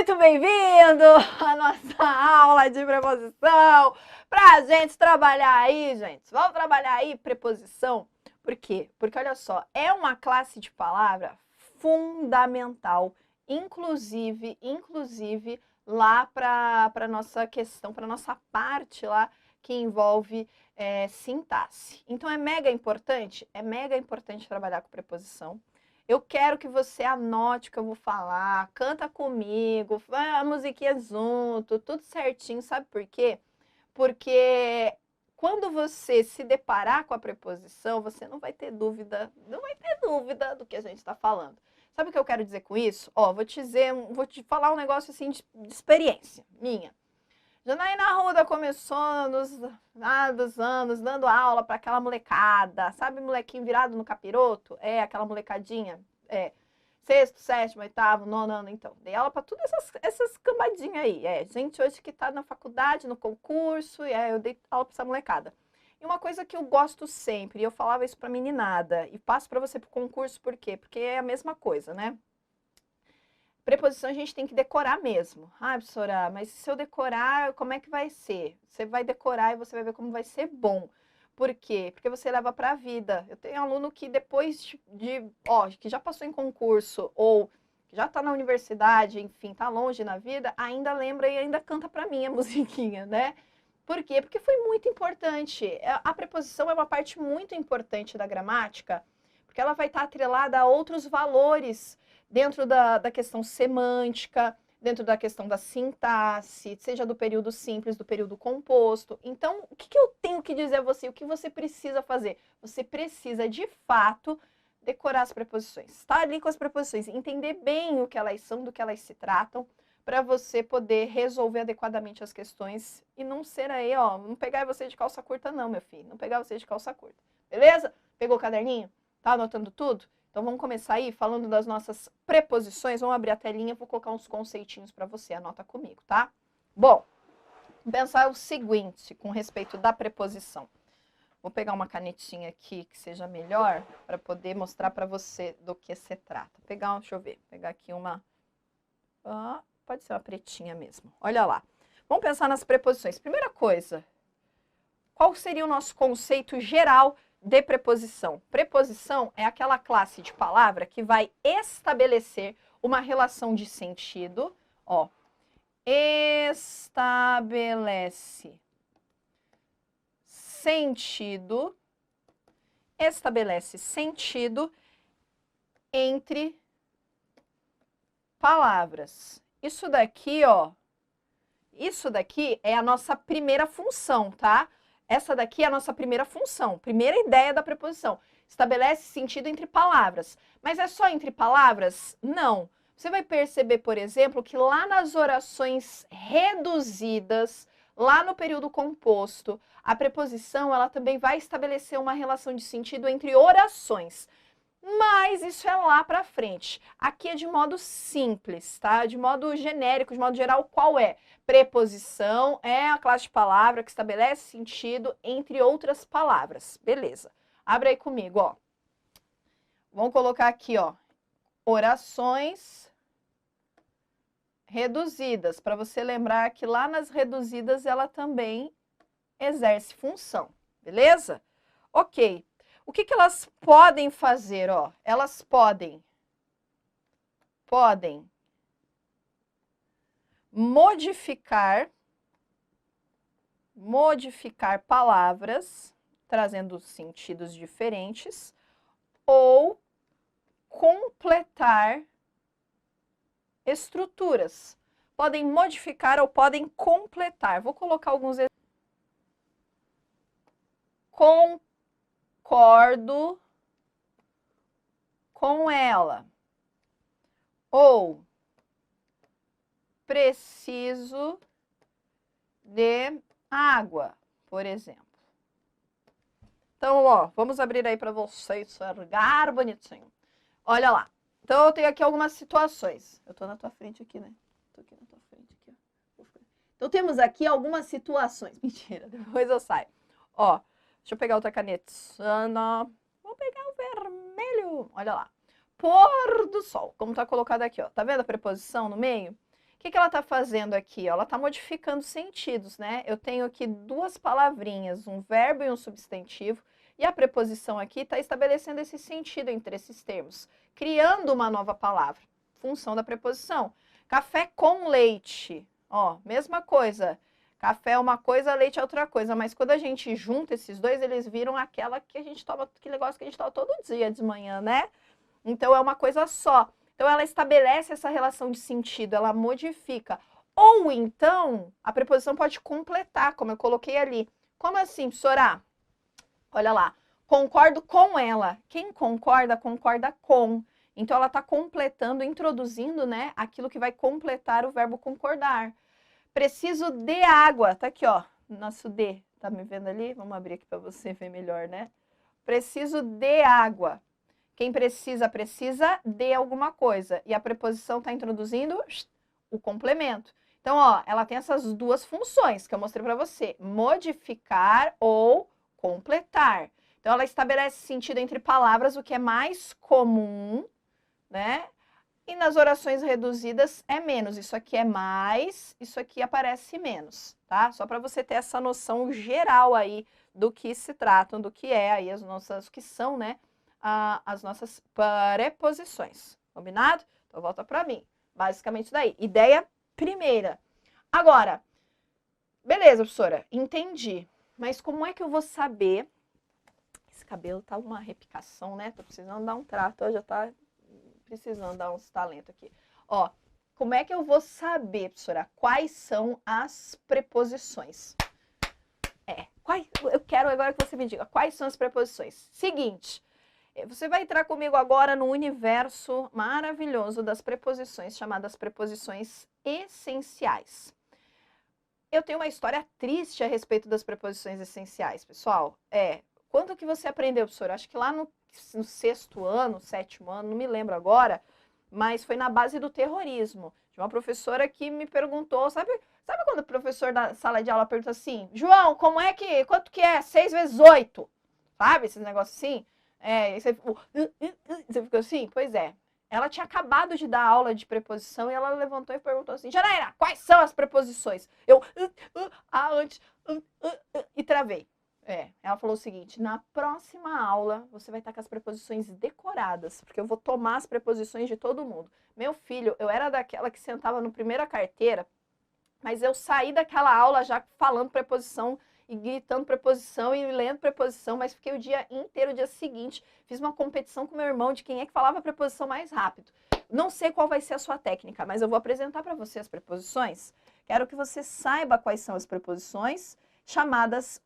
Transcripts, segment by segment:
muito bem-vindo à nossa aula de preposição. Pra gente trabalhar aí, gente. Vamos trabalhar aí preposição. Por quê? Porque, olha só, é uma classe de palavra fundamental, inclusive lá para nossa questão, para nossa parte lá que envolve sintaxe. Então, é mega importante trabalhar com preposição. Eu quero que você anote o que eu vou falar, canta comigo, a musiquinha junto, tudo certinho. Sabe por quê? Porque quando você se deparar com a preposição, você não vai ter dúvida do que a gente está falando. Sabe o que eu quero dizer com isso? Ó, vou te falar um negócio assim de experiência minha. Janaína Arruda começou dos anos dando aula para aquela molecada, sabe, molequinho virado no capiroto? É, aquela molecadinha, sexto, sétimo, oitavo, nono ano, então. Dei aula para todas essas cambadinhas aí, gente hoje que tá na faculdade, no concurso, eu dei aula para essa molecada. E uma coisa que eu gosto sempre, e eu falava isso para meninada, e passo para você pro concurso, por quê? Porque é a mesma coisa, né? Preposição a gente tem que decorar mesmo. Ah, professora, mas se eu decorar, como é que vai ser? Você vai decorar e você vai ver como vai ser bom. Por quê? Porque você leva para a vida. Eu tenho aluno que depois que já passou em concurso ou que já está na universidade, enfim, está longe na vida, ainda lembra e ainda canta para mim a musiquinha, né? Por quê? Porque foi muito importante. A preposição é uma parte muito importante da gramática, porque ela vai estar atrelada a outros valores dentro da questão semântica, dentro da questão da sintaxe, seja do período simples, do período composto. Então, o que eu tenho que dizer a você? O que você precisa fazer? Você precisa, de fato, decorar as preposições. Estar ali com as preposições, entender bem o que elas são, do que elas se tratam, para você poder resolver adequadamente as questões e não ser aí, ó, não pegar você de calça curta não, meu filho. Não pegar você de calça curta. Beleza? Pegou o caderninho? Tá anotando tudo? Então, vamos começar aí falando das nossas preposições. Vamos abrir a telinha, vou colocar uns conceitinhos para você. Anota comigo, tá? Bom, vamos pensar o seguinte com respeito da preposição. Vou pegar uma canetinha aqui que seja melhor para poder mostrar para você do que se trata. Deixa eu ver, pegar aqui uma... pode ser uma pretinha mesmo. Olha lá. Vamos pensar nas preposições. Primeira coisa, qual seria o nosso conceito geral de preposição? Preposição é aquela classe de palavra que vai estabelecer uma relação de sentido. Ó, estabelece sentido entre palavras. Isso daqui, ó, é a nossa primeira função, tá? Essa daqui é a nossa primeira função, primeira ideia da preposição. Estabelece sentido entre palavras. Mas é só entre palavras? Não. Você vai perceber, por exemplo, que lá nas orações reduzidas, lá no período composto, a preposição ela também vai estabelecer uma relação de sentido entre orações. Mas isso é lá para frente. Aqui é de modo simples, tá? De modo genérico, de modo geral, qual é? Preposição é a classe de palavra que estabelece sentido entre outras palavras. Beleza. Abre aí comigo, ó. Vamos colocar aqui, ó, orações reduzidas, para você lembrar que lá nas reduzidas ela também exerce função. Beleza? Ok. O que elas podem fazer, ó? Elas podem modificar palavras, trazendo sentidos diferentes, ou completar estruturas. Podem modificar ou podem completar. Vou colocar alguns exemplos. Concordo com ela. Ou preciso de água, por exemplo. Então, ó, vamos abrir aí para vocês enxergar bonitinho. Olha lá. Então, eu tenho aqui algumas situações. Eu tô na tua frente aqui, né? Tô aqui na tua frente, aqui, ó. Então, temos aqui algumas situações. Mentira, depois eu saio. Ó, deixa eu pegar outra caneta. Vou pegar o vermelho. Olha lá. Pôr do sol, como tá colocado aqui, ó. Tá vendo a preposição no meio? O que ela está fazendo aqui? Ela está modificando sentidos, né? Eu tenho aqui duas palavrinhas, um verbo e um substantivo, e a preposição aqui está estabelecendo esse sentido entre esses termos, criando uma nova palavra, função da preposição. Café com leite, ó, mesma coisa. Café é uma coisa, leite é outra coisa, mas quando a gente junta esses dois, eles viram aquela que a gente toma, aquele negócio que a gente toma todo dia de manhã, né? Então é uma coisa só. Então ela estabelece essa relação de sentido, ela modifica. Ou então, a preposição pode completar, como eu coloquei ali. Como assim, professora? Olha lá, concordo com ela. Quem concorda, concorda com. Então ela está completando, introduzindo, né, aquilo que vai completar o verbo concordar. Preciso de água. Tá aqui, ó, nosso D. Tá me vendo ali? Vamos abrir aqui para você ver melhor, né? Preciso de água. Quem precisa, precisa de alguma coisa. E a preposição está introduzindo o complemento. Então, ó, ela tem essas duas funções que eu mostrei para você. Modificar ou completar. Então, ela estabelece sentido entre palavras, o que é mais comum, né? E nas orações reduzidas é menos. Isso aqui é mais, isso aqui aparece menos, tá? Só para você ter essa noção geral aí do que se tratam, do que é aí as nossas, que são, né? As nossas preposições, combinado? Então, volta para mim. Basicamente isso daí. Ideia primeira. Agora, beleza, professora, entendi. Mas como é que eu vou saber? Esse cabelo tá uma repicação, né? Tô precisando dar um trato, já tá precisando dar uns talentos aqui. Ó, como é que eu vou saber, professora, quais são as preposições? Eu quero agora que você me diga, quais são as preposições? Seguinte, você vai entrar comigo agora no universo maravilhoso das preposições, chamadas preposições essenciais. Eu tenho uma história triste a respeito das preposições essenciais, pessoal. Quando que você aprendeu, professora? Acho que lá no 6º ano, 7º ano, não me lembro agora, mas foi na base do terrorismo. De uma professora que me perguntou, sabe quando o professor da sala de aula pergunta assim, João, quanto que é 6 vezes 8? Sabe, esses negócios assim? Você ficou assim? Pois é. Ela tinha acabado de dar aula de preposição e ela levantou e perguntou assim, Janaína, quais são as preposições? Eu, antes, e travei. Ela falou o seguinte, na próxima aula você vai estar com as preposições decoradas, porque eu vou tomar as preposições de todo mundo. Meu filho, eu era daquela que sentava no primeira carteira, mas eu saí daquela aula já falando preposição e gritando preposição e lendo preposição, mas fiquei o dia inteiro, o dia seguinte, fiz uma competição com meu irmão de quem é que falava a preposição mais rápido. Não sei qual vai ser a sua técnica, mas eu vou apresentar para você as preposições. Quero que você saiba quais são as preposições chamadas,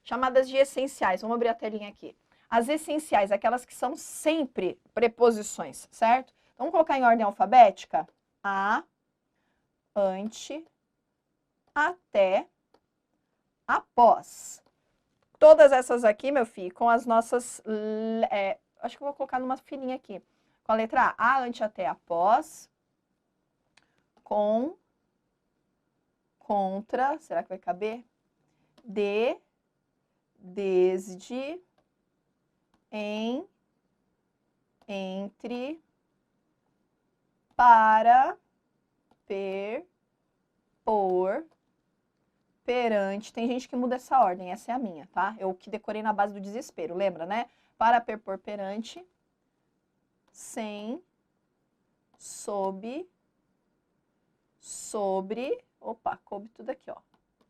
chamadas de essenciais. Vamos abrir a telinha aqui. As essenciais, aquelas que são sempre preposições, certo? Vamos colocar em ordem alfabética? A, ante, até, após. Todas essas aqui, meu filho, com as nossas... acho que eu vou colocar numa filinha aqui. Com a letra A, ante, até, após. Com, contra, será que vai caber? De, desde, em, entre, para, per, por, perante. Tem gente que muda essa ordem, essa é a minha, tá? Eu que decorei na base do desespero, lembra, né? Para, per, por, perante, sem, sob, sobre, opa, coube tudo aqui, ó,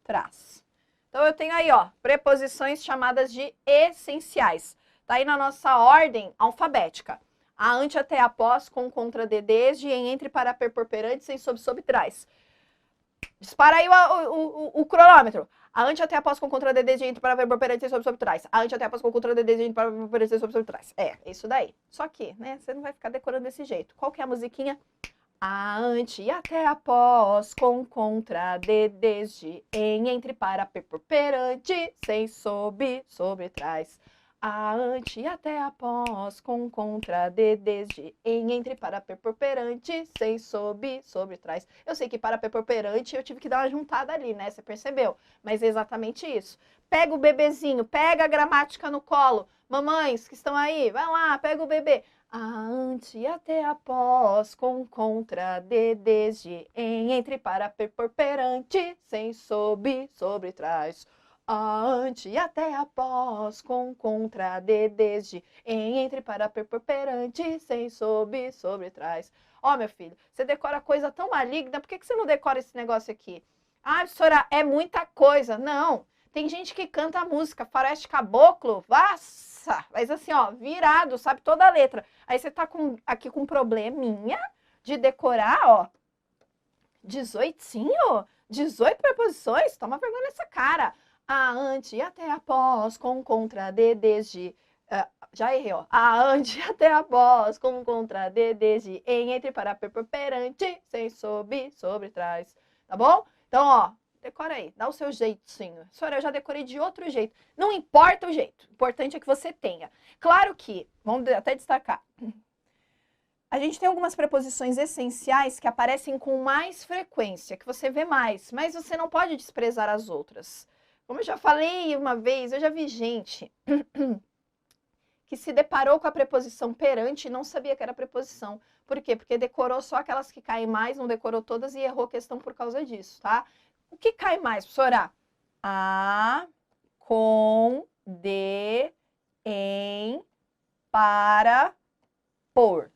trás. Então, eu tenho aí, ó, preposições chamadas de essenciais. Tá aí na nossa ordem alfabética. A, ante, até, após, com, contra, de, desde, em, entre, para, per, por, perante, sem, sob, sobre, trás. Dispara aí o cronômetro. A, ante, até, após, com, contra, de, desde, entre, para, per, por, perante, sem, sob, sobre, trás. A, ante, até, após, com, contra, de, desde, entre, para, per, por, perante, sem, sob, sobre, trás. Isso daí. Só que, né, você não vai ficar decorando desse jeito. Qual que é a musiquinha? A, ante, até, após, com, contra, de, desde, em, entre, para, per, por, perante, sem, sob, sobre, trás. A, ante, até, após, com, contra, de, desde, em, entre, para, per, por, perante, sem, sob, sobre, trás. Eu sei que para, per, por, perante eu tive que dar uma juntada ali, né? Você percebeu? Mas é exatamente isso. Pega o bebezinho, pega a gramática no colo. Mamães que estão aí, vai lá, pega o bebê. A, ante, até, após, com, contra, de, desde, em, entre, para, por, perante, sem, sob, sobre, trás. A, ante, até, após, com, contra, de, desde, em, entre, para, por, perante, sem, sob, sobre, trás. Ó, meu filho, você decora coisa tão maligna, por que você não decora esse negócio aqui? Ah, professora, é muita coisa. Não, tem gente que canta a música Faroeste Caboclo, nossa, mas assim, ó, virado, sabe toda a letra. Aí você tá aqui com um probleminha de decorar, ó, 18 preposições, toma vergonha nessa cara. A, ante, até, após, com, contra, de, desde, já errei, ó. A, ante, até, após, com, contra, de, desde, em, entre, para, por, perante, sem, sob, sobre, trás, tá bom? Então, ó, decora aí, dá o seu jeitinho. Senhora, eu já decorei de outro jeito. Não importa o jeito, o importante é que você tenha. Claro que, vamos até destacar, a gente tem algumas preposições essenciais que aparecem com mais frequência, que você vê mais, mas você não pode desprezar as outras. Como eu já falei uma vez, eu já vi gente que se deparou com a preposição perante e não sabia que era preposição. Por quê? Porque decorou só aquelas que caem mais, não decorou todas e errou a questão por causa disso, tá? O que cai mais, professora? A, com, de, em, para, por.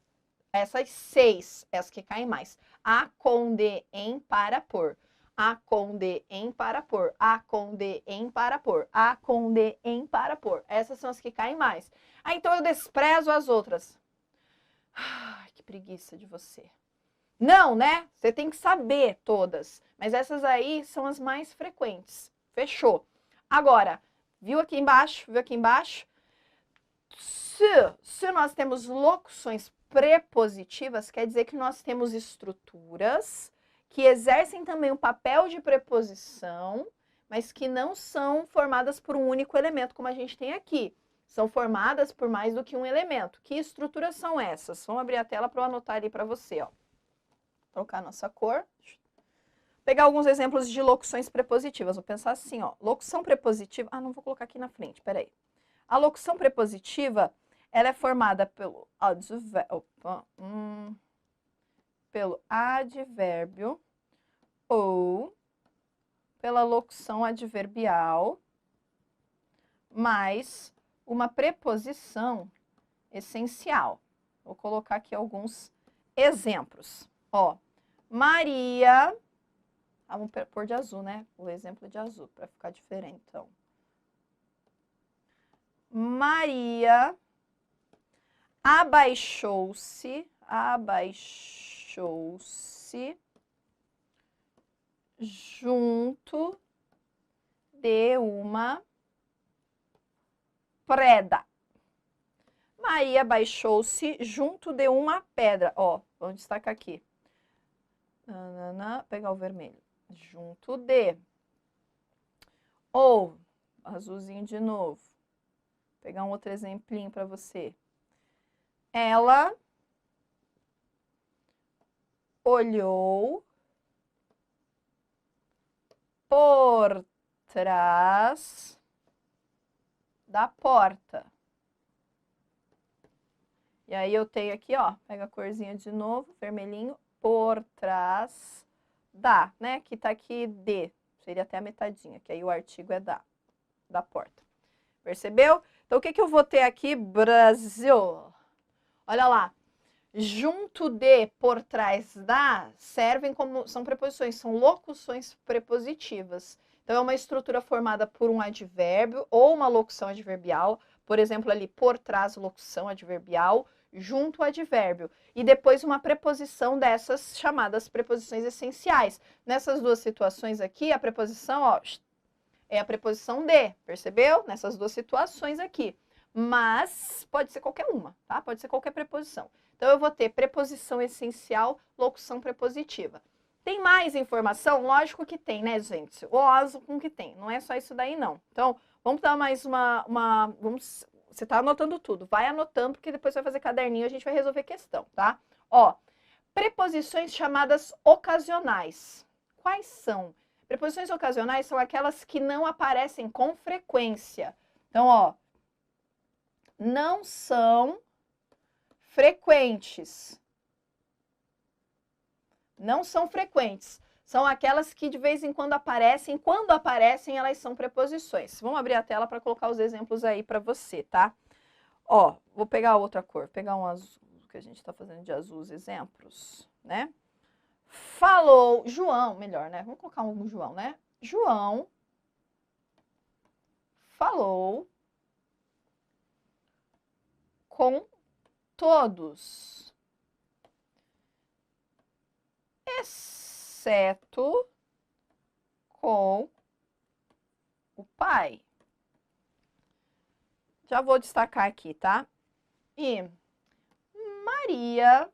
Essas 6, as que caem mais. A, com, de, em, para, por. A, com, de, em, para, por. A, com, de, em, para, por. A, com, de, em, para, por. Essas são as que caem mais. Ah, então eu desprezo as outras. Ai, que preguiça de você. Não, né? Você tem que saber todas. Mas essas aí são as mais frequentes. Fechou. Agora, viu aqui embaixo? Viu aqui embaixo? Se nós temos locuções prepositivas, quer dizer que nós temos estruturas que exercem também o papel de preposição, mas que não são formadas por um único elemento, como a gente tem aqui. São formadas por mais do que um elemento. Que estruturas são essas? Vamos abrir a tela para eu anotar ali para você, ó. Trocar a nossa cor. Pegar alguns exemplos de locuções prepositivas. Vou pensar assim, ó. Locução prepositiva... Ah, não vou colocar aqui na frente, peraí. A locução prepositiva, ela é formada pelo advérbio ou pela locução adverbial mais uma preposição essencial. Vou colocar aqui alguns exemplos. Ó, Maria... Ah, vamos pôr de azul, né? O exemplo de azul, para ficar diferente, então. Maria abaixou-se junto de uma preda. Maria abaixou-se junto de uma pedra. Ó, vamos destacar aqui. Pegar o vermelho. Junto de. Ou, azulzinho de novo. Pegar um outro exemplinho para você. Ela olhou por trás da porta. E aí eu tenho aqui, ó, pega a corzinha de novo, vermelhinho, por trás da, né? Que tá aqui de, seria até a metadinha, que aí o artigo é da porta. Percebeu? Então, o que eu vou ter aqui? Brasil. Olha lá. Junto de, por trás da, servem como, são preposições, são locuções prepositivas. Então, é uma estrutura formada por um advérbio ou uma locução adverbial. Por exemplo, ali, por trás, locução adverbial, junto advérbio. E depois uma preposição dessas chamadas preposições essenciais. Nessas duas situações aqui, a preposição, ó, é a preposição de, percebeu? Nessas duas situações aqui. Mas pode ser qualquer uma, tá? Pode ser qualquer preposição. Então, eu vou ter preposição essencial, locução prepositiva. Tem mais informação? Lógico que tem, né, gente? Lógico que tem. Não é só isso daí, não. Então, vamos dar mais você tá anotando tudo. Vai anotando, porque depois você vai fazer caderninho e a gente vai resolver questão, tá? Ó, preposições chamadas ocasionais. Quais são? Preposições ocasionais são aquelas que não aparecem com frequência. Então, ó, não são frequentes. Não são frequentes. São aquelas que de vez em quando aparecem. Quando aparecem, elas são preposições. Vamos abrir a tela para colocar os exemplos aí para você, tá? Ó, vou pegar outra cor. Vou pegar um azul, que a gente está fazendo de azul os exemplos, né? Falou, João, melhor, né? Vamos colocar um João, né? João falou com todos, exceto com o pai. Já vou destacar aqui, tá? E Maria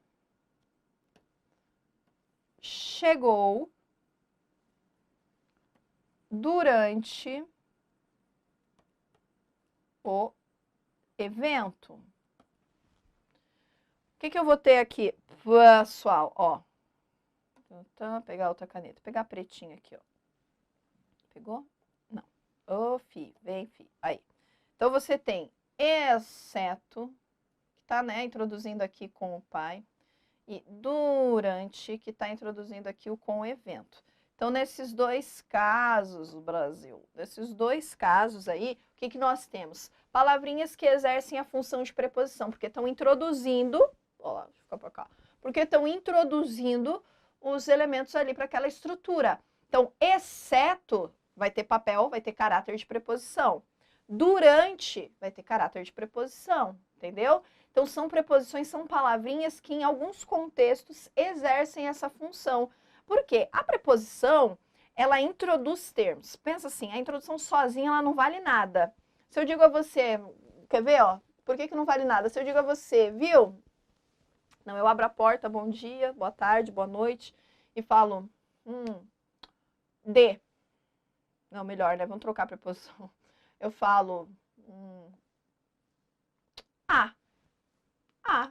chegou durante o evento. O que eu vou ter aqui, pessoal? Ó, então, pegar outra caneta, pegar a pretinha aqui, ó. Pegou? Não. Ô, fi, vem, fi. Aí. Então, você tem exceto, que tá, né, introduzindo aqui com o pai, e durante, que tá introduzindo aqui o com o evento. Então, nesses dois casos, o Brasil, nesses dois casos aí, o que nós temos? Palavrinhas que exercem a função de preposição, porque estão introduzindo, ó, deixa eu ficar pra cá, porque estão introduzindo os elementos ali para aquela estrutura. Então, exceto vai ter papel, vai ter caráter de preposição. Durante vai ter caráter de preposição, entendeu? Então, são preposições, são palavrinhas que em alguns contextos exercem essa função. Por quê? A preposição, ela introduz termos. Pensa assim, a introdução sozinha, ela não vale nada. Se eu digo a você, quer ver, ó? Por que não vale nada? Se eu digo a você, viu? Não, eu abro a porta, bom dia, boa tarde, boa noite, e falo, de. Não, melhor, né? Vamos trocar a preposição. Eu falo, a. A.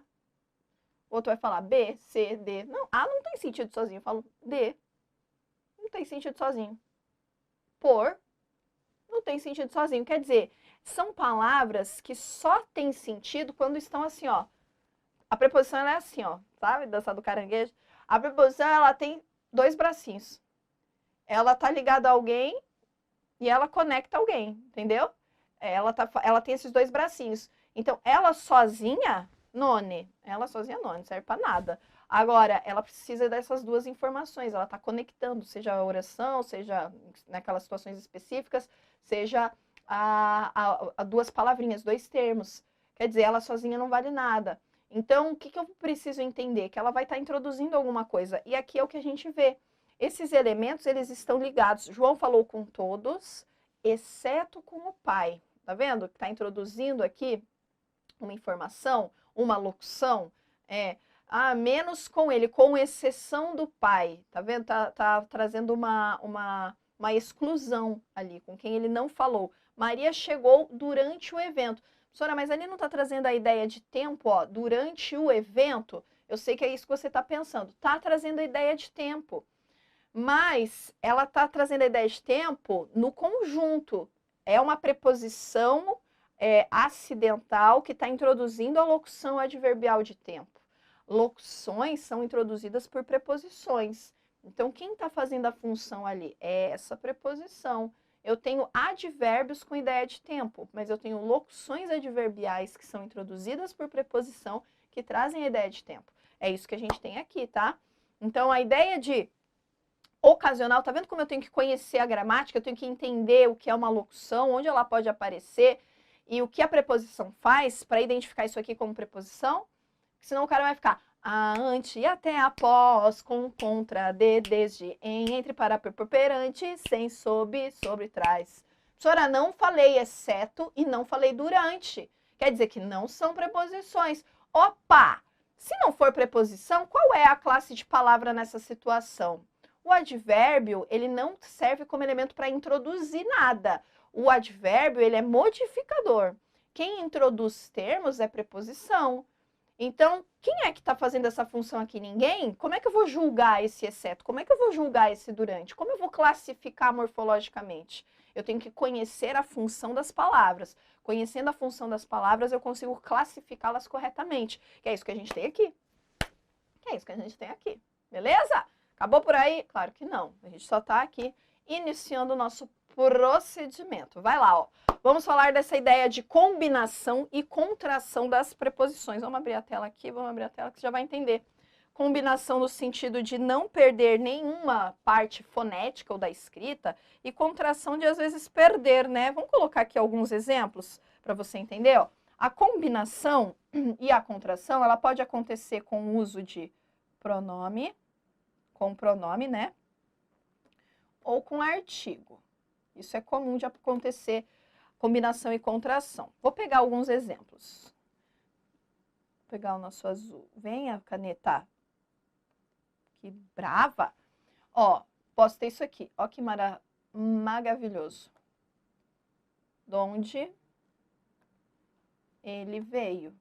Outro vai falar B, C, D. Não, A não tem sentido sozinho. Eu falo D. Não tem sentido sozinho. Por. Não tem sentido sozinho. Quer dizer, são palavras que só têm sentido quando estão assim, ó. A preposição ela é assim, ó. Sabe? Dança do caranguejo. A preposição, ela tem dois bracinhos. Ela tá ligada a alguém e ela conecta alguém, entendeu? Ela tem esses dois bracinhos. Então, ela sozinha... Ela sozinha não serve para nada. Agora, ela precisa dessas duas informações, ela está conectando, seja a oração, seja naquelas situações específicas, seja a duas palavrinhas, dois termos. Quer dizer, ela sozinha não vale nada. Então, o que eu preciso entender? Que ela vai estar introduzindo alguma coisa. E aqui é o que a gente vê. Esses elementos, eles estão ligados. João falou com todos, exceto com o pai. Tá vendo? Está introduzindo aqui uma informação, uma locução, menos com ele, com exceção do pai, tá vendo? Tá trazendo uma exclusão ali, com quem ele não falou. Maria chegou durante o evento. Professora, mas ali não tá trazendo a ideia de tempo, ó, durante o evento? Eu sei que é isso que você tá pensando. Tá trazendo a ideia de tempo, mas ela tá trazendo a ideia de tempo no conjunto. É uma preposição acidental que está introduzindo a locução adverbial de tempo. Locuções são introduzidas por preposições. Então, quem está fazendo a função ali é essa preposição. Eu tenho advérbios com ideia de tempo, mas eu tenho locuções adverbiais que são introduzidas por preposição que trazem a ideia de tempo. É isso que a gente tem aqui, tá? Então, a ideia de ocasional, tá vendo como eu tenho que conhecer a gramática? Eu tenho que entender o que é uma locução, onde ela pode aparecer, e o que a preposição faz para identificar isso aqui como preposição, senão o cara vai ficar ante, até, após, com, contra, de, desde, em, entre, para, por, perante, sem, sob, sobre, trás. Professora, não falei exceto e não falei durante. Quer dizer que não são preposições. Opa! Se não for preposição, qual é a classe de palavra nessa situação? O advérbio, ele não serve como elemento para introduzir nada. O advérbio, ele é modificador. Quem introduz termos é preposição. Então, quem é que está fazendo essa função aqui? Ninguém? Como é que eu vou julgar esse exceto? Como é que eu vou julgar esse durante? Como eu vou classificar morfologicamente? Eu tenho que conhecer a função das palavras. Conhecendo a função das palavras, eu consigo classificá-las corretamente. Que é isso que a gente tem aqui. Que é isso que a gente tem aqui. Beleza? Acabou por aí? Claro que não. A gente só está aqui iniciando o nosso procedimento. Vai lá, ó. Vamos falar dessa ideia de combinação e contração das preposições. Vamos abrir a tela aqui, vamos abrir a tela que você já vai entender. Combinação no sentido de não perder nenhuma parte fonética ou da escrita e contração de, às vezes, perder, né? Vamos colocar aqui alguns exemplos para você entender, ó. A combinação e a contração, ela pode acontecer com o uso de pronome, com pronome, né? Ou com artigo. Isso é comum de acontecer, combinação e contração. Vou pegar alguns exemplos. Vou pegar o nosso azul. Venha, caneta. Que brava. Ó, posso ter isso aqui. Ó que maravilhoso. De onde ele veio.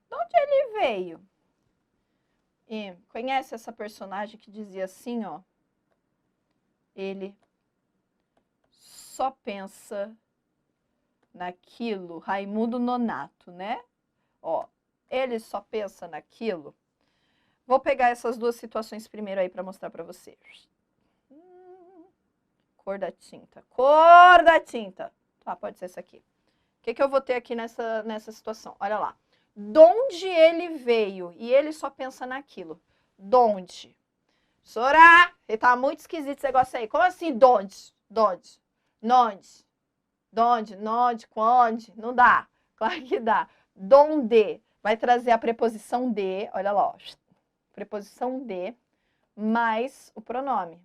De onde ele veio? E conhece essa personagem que dizia assim, ó? Ele só pensa naquilo. Raimundo Nonato, né? Ó, ele só pensa naquilo. Vou pegar essas duas situações primeiro aí para mostrar para vocês. Cor da tinta. Cor da tinta. Tá, pode ser essa aqui. O que eu vou ter aqui nessa situação? Olha lá. Donde ele veio? E ele só pensa naquilo. Donde? Sorá, ele tá muito esquisito esse negócio aí. Como assim, donde? Donde? Nonde? Donde? Nonde? Quando? Não dá. Claro que dá. Donde? Vai trazer a preposição de, olha lá, ó. Preposição de, mais o pronome.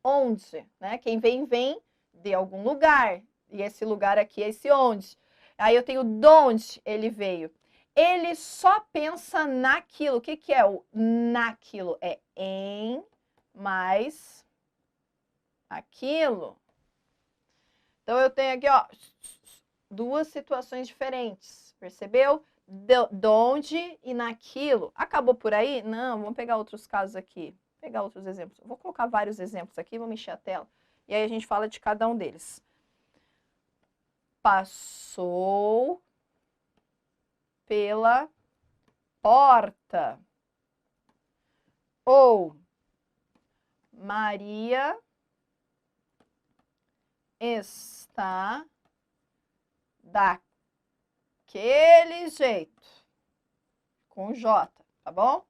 Onde, né? Quem vem, vem de algum lugar. E esse lugar aqui é esse onde. Aí eu tenho donde ele veio. Ele só pensa naquilo. O que é o naquilo? É em mais aquilo. Então eu tenho aqui, ó, duas situações diferentes. Percebeu? Donde e naquilo. Acabou por aí? Não, vamos pegar outros casos aqui. Vou pegar outros exemplos. Vou colocar vários exemplos aqui, vamos encher a tela. E aí a gente fala de cada um deles. Passou pela porta. Ou Maria está daquele jeito. Com J, tá bom?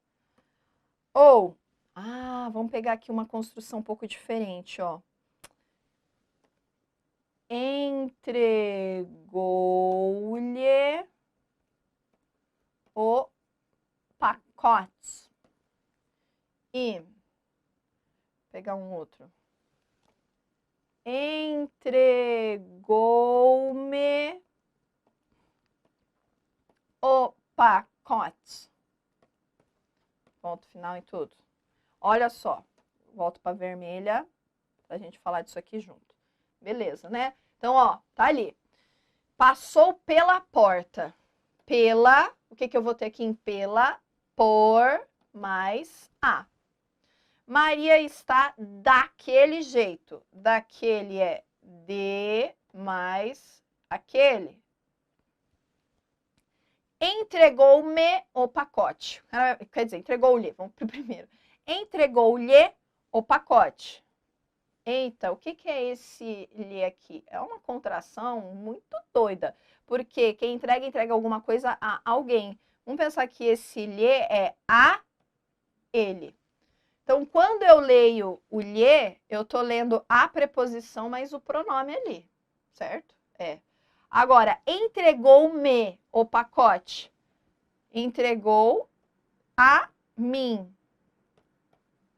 Ou, vamos pegar aqui uma construção um pouco diferente, ó. Entregou-lhe o pacote. E, vou pegar um outro. Entregou-me o pacote. Ponto final em tudo. Olha só. Volto para vermelha para a gente falar disso aqui junto. Beleza, né? Então, ó, tá ali. Passou pela porta. Pela, o que eu vou ter aqui em pela? Por mais a. Maria está daquele jeito. Daquele é de mais aquele. Entregou-me o pacote. Quer dizer, entregou-lhe. Vamos pro primeiro. Entregou-lhe o pacote. Eita, o que é esse lhe aqui? É uma contração muito doida. Porque quem entrega, entrega alguma coisa a alguém. Vamos pensar que esse lhe é a ele. Então, quando eu leio o lhe, eu tô lendo a preposição mais o pronome ali, certo? É. Agora, entregou-me o pacote. Entregou a mim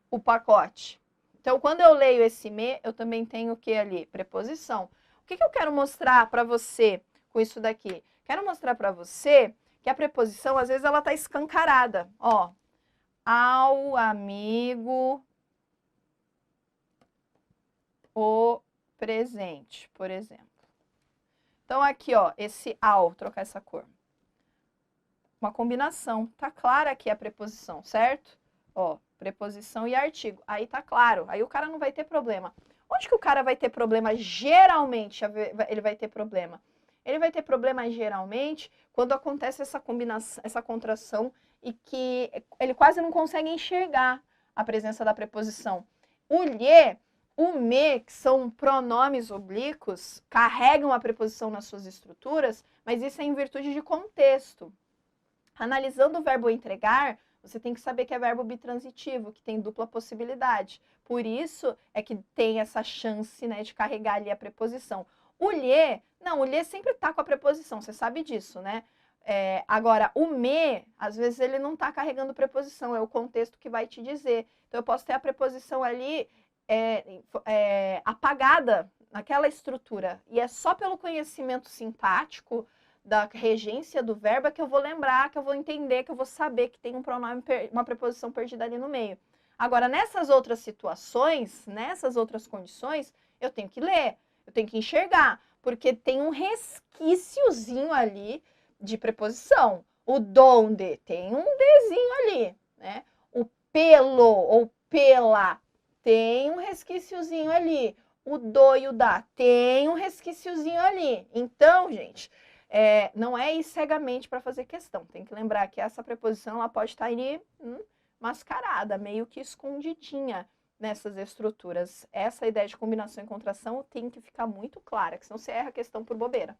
o pacote. Então, quando eu leio esse me, eu também tenho o que ali? Preposição. O que eu quero mostrar para você com isso daqui? Quero mostrar para você que a preposição, às vezes, ela tá escancarada. Ó, ao amigo o presente, por exemplo. Então, aqui, ó, esse ao, trocar essa cor. Uma combinação. Tá clara aqui a preposição, certo? Ó, preposição e artigo. Aí tá claro. Aí o cara não vai ter problema. Onde que o cara vai ter problema? Geralmente, ele vai ter problema. Ele vai ter problema geralmente quando acontece essa combinação, essa contração e que ele quase não consegue enxergar a presença da preposição. O lhe, o me, que são pronomes oblíquos, carregam a preposição nas suas estruturas, mas isso é em virtude de contexto. Analisando o verbo entregar, você tem que saber que é verbo bitransitivo, que tem dupla possibilidade. Por isso é que tem essa chance, né, de carregar ali a preposição. O lhe, não, o lhe sempre está com a preposição, você sabe disso, né? Agora, o me, às vezes ele não está carregando preposição, é o contexto que vai te dizer. Então, eu posso ter a preposição ali apagada naquela estrutura. E é só pelo conhecimento sintático da regência do verbo é que eu vou lembrar, que eu vou entender, que eu vou saber que tem um pronome, uma preposição perdida ali no meio. Agora, nessas outras situações, nessas outras condições, eu tenho que ler, eu tenho que enxergar, porque tem um resquíciozinho ali de preposição. O donde tem um Dzinho ali, né? O pelo ou pela tem um resquíciozinho ali. O do e o da tem um resquíciozinho ali. Então, gente, não é ir cegamente para fazer questão. Tem que lembrar que essa preposição ela pode estar ali mascarada, meio que escondidinha nessas estruturas. Essa ideia de combinação e contração tem que ficar muito clara, que senão você erra a questão por bobeira,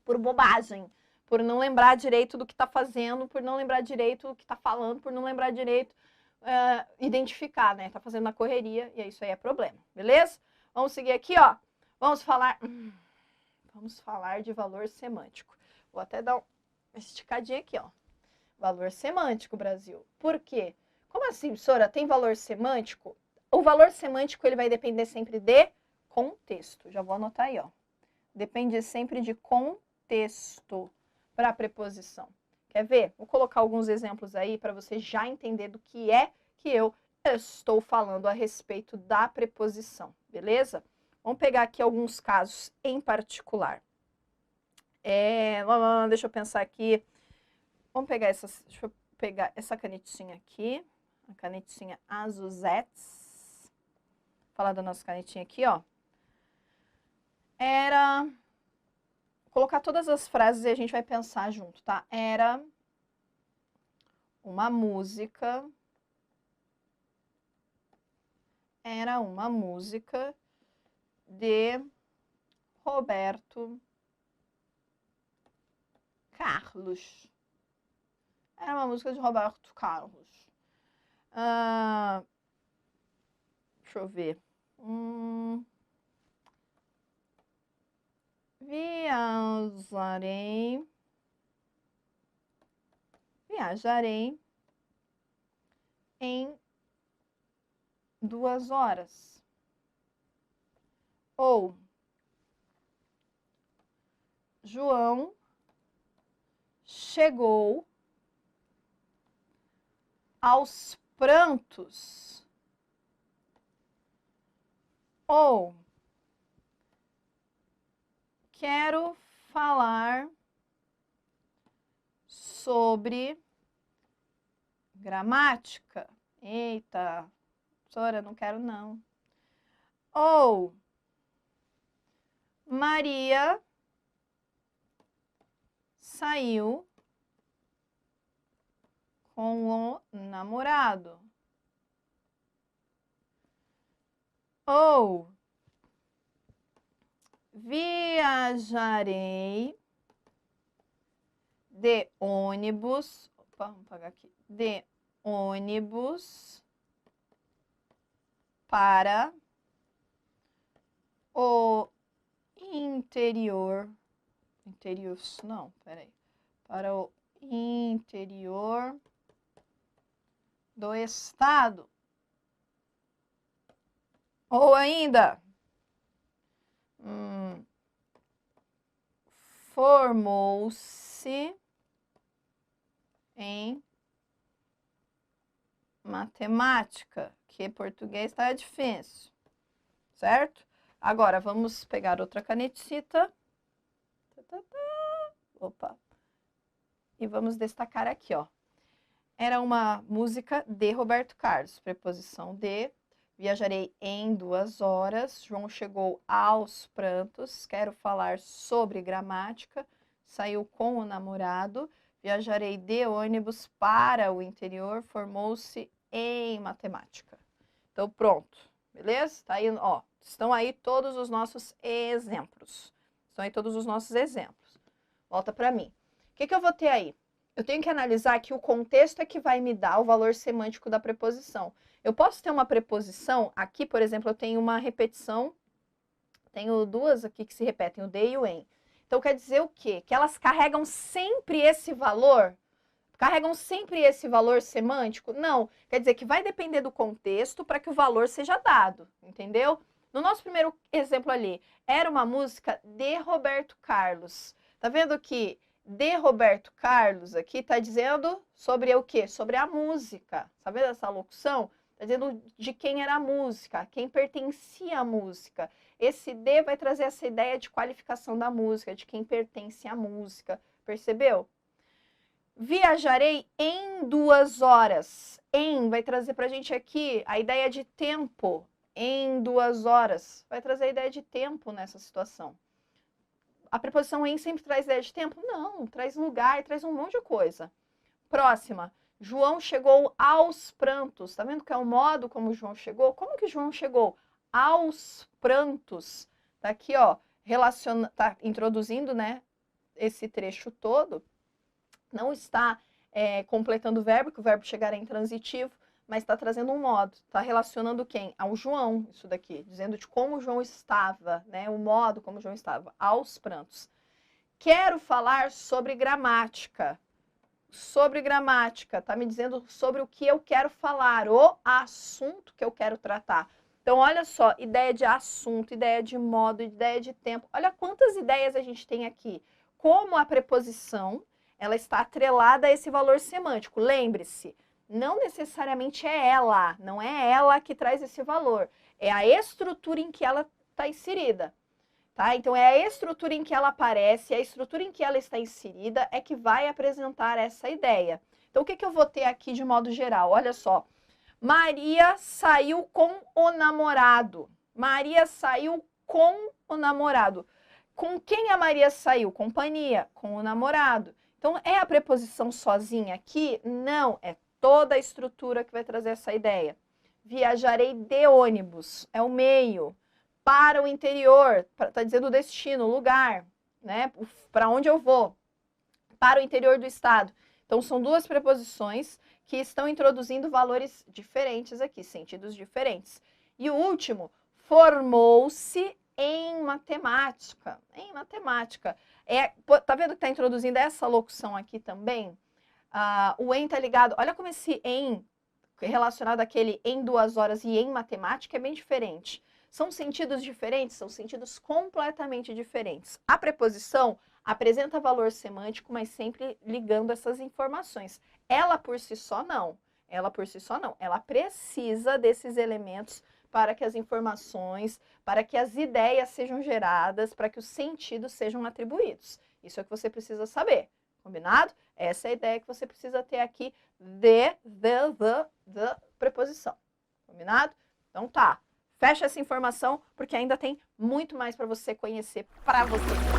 por bobagem, por não lembrar direito do que está fazendo, por não lembrar direito do que está falando, por não lembrar direito identificar, né? Tá fazendo na correria e isso aí é problema, beleza? Vamos seguir aqui, ó. Vamos falar de valor semântico. Vou até dar uma esticadinha aqui, ó. Valor semântico, Brasil. Por quê? Como assim, professora? Tem valor semântico? O valor semântico ele vai depender sempre de contexto. Já vou anotar aí, ó. Depende sempre de contexto para a preposição. Quer ver? Vou colocar alguns exemplos aí para você já entender do que é que eu estou falando a respeito da preposição, beleza? Vamos pegar aqui alguns casos em particular. Deixa eu pensar aqui. Deixa eu pegar essa canetinha aqui, a canetinha Azuzettes. Falar da nossa canetinha aqui, ó. Vou colocar todas as frases e a gente vai pensar junto, tá? Era uma música. Era uma música de Roberto Carlos. Era uma música de Roberto Carlos. Deixa eu ver. Viajarei em 2 horas. Ou João chegou aos prantos. Ou quero falar sobre gramática. Eita, professora, não quero não. Ou Maria saiu com o namorado. Ou viajarei de ônibus. Opa, vamos pagar aqui. De ônibus para o interior. Não, peraí. Para o interior do estado. Ou ainda, formou-se em matemática, que português tá difícil, certo? Agora, vamos pegar outra canetita. Opa. E vamos destacar aqui, ó. Era uma música de Roberto Carlos, preposição de, Viajarei em 2 horas. João chegou aos prantos. Quero falar sobre gramática. Saiu com o namorado. Viajarei de ônibus para o interior. Formou-se em matemática. Então, pronto. Beleza? Tá aí, ó. Estão aí todos os nossos exemplos. Estão aí todos os nossos exemplos. Volta para mim. O que eu vou ter aí? Eu tenho que analisar que o contexto é que vai me dar o valor semântico da preposição. Eu posso ter uma preposição, aqui, por exemplo, eu tenho uma repetição, tenho duas aqui que se repetem, o de e o em. Então, quer dizer o quê? Que elas carregam sempre esse valor? Carregam sempre esse valor semântico? Não. Quer dizer que vai depender do contexto para que o valor seja dado, entendeu? No nosso primeiro exemplo ali, era uma música de Roberto Carlos. Tá vendo que de Roberto Carlos aqui tá dizendo sobre o quê? Sobre a música. Tá vendo essa locução? Tá dizendo de quem era a música, quem pertencia à música. Esse de vai trazer essa ideia de qualificação da música, de quem pertence à música. Percebeu? Viajarei em 2 horas. Em vai trazer pra gente aqui a ideia de tempo. Em 2 horas. Vai trazer a ideia de tempo nessa situação. A preposição em sempre traz ideia de tempo? Não, traz lugar, traz um monte de coisa. Próxima. João chegou aos prantos. Tá vendo que é o modo como João chegou? Como que João chegou? Aos prantos. Tá aqui, ó, tá introduzindo, né, esse trecho todo. Não está completando o verbo, que o verbo chegar é intransitivo, mas está trazendo um modo. Está relacionando quem? Ao João, isso daqui. Dizendo de como João estava, né? O modo como João estava, aos prantos. Quero falar sobre gramática. Sobre gramática, tá me dizendo sobre o que eu quero falar, o assunto que eu quero tratar. Então, olha só, ideia de assunto, ideia de modo, ideia de tempo. Olha quantas ideias a gente tem aqui. Como a preposição, ela está atrelada a esse valor semântico. Lembre-se, não necessariamente é ela, não é ela que traz esse valor. É a estrutura em que ela está inserida. Tá? Então, é a estrutura em que ela aparece, a estrutura em que ela está inserida é que vai apresentar essa ideia. Então, o que eu vou ter aqui de modo geral? Olha só. Maria saiu com o namorado. Maria saiu com o namorado. Com quem a Maria saiu? Companhia, com o namorado. Então, é a preposição sozinha aqui? Não, é toda a estrutura que vai trazer essa ideia. Viajarei de ônibus, é o meio. Para o interior, está dizendo o destino, o lugar, né? Para onde eu vou. Para o interior do estado. Então, são duas preposições que estão introduzindo valores diferentes aqui, sentidos diferentes. E o último, formou-se em matemática. Em matemática. Tá vendo que está introduzindo essa locução aqui também? O em está ligado. Olha como esse em, relacionado àquele em 2 horas e em matemática, é bem diferente. São sentidos diferentes? São sentidos completamente diferentes. A preposição apresenta valor semântico, mas sempre ligando essas informações. Ela por si só não. Ela por si só não. Ela precisa desses elementos para que as informações, para que as ideias sejam geradas, para que os sentidos sejam atribuídos. Isso é o que você precisa saber. Combinado? Essa é a ideia que você precisa ter aqui de preposição. Combinado? Então tá. Fecha essa informação, porque ainda tem muito mais para você conhecer, para você.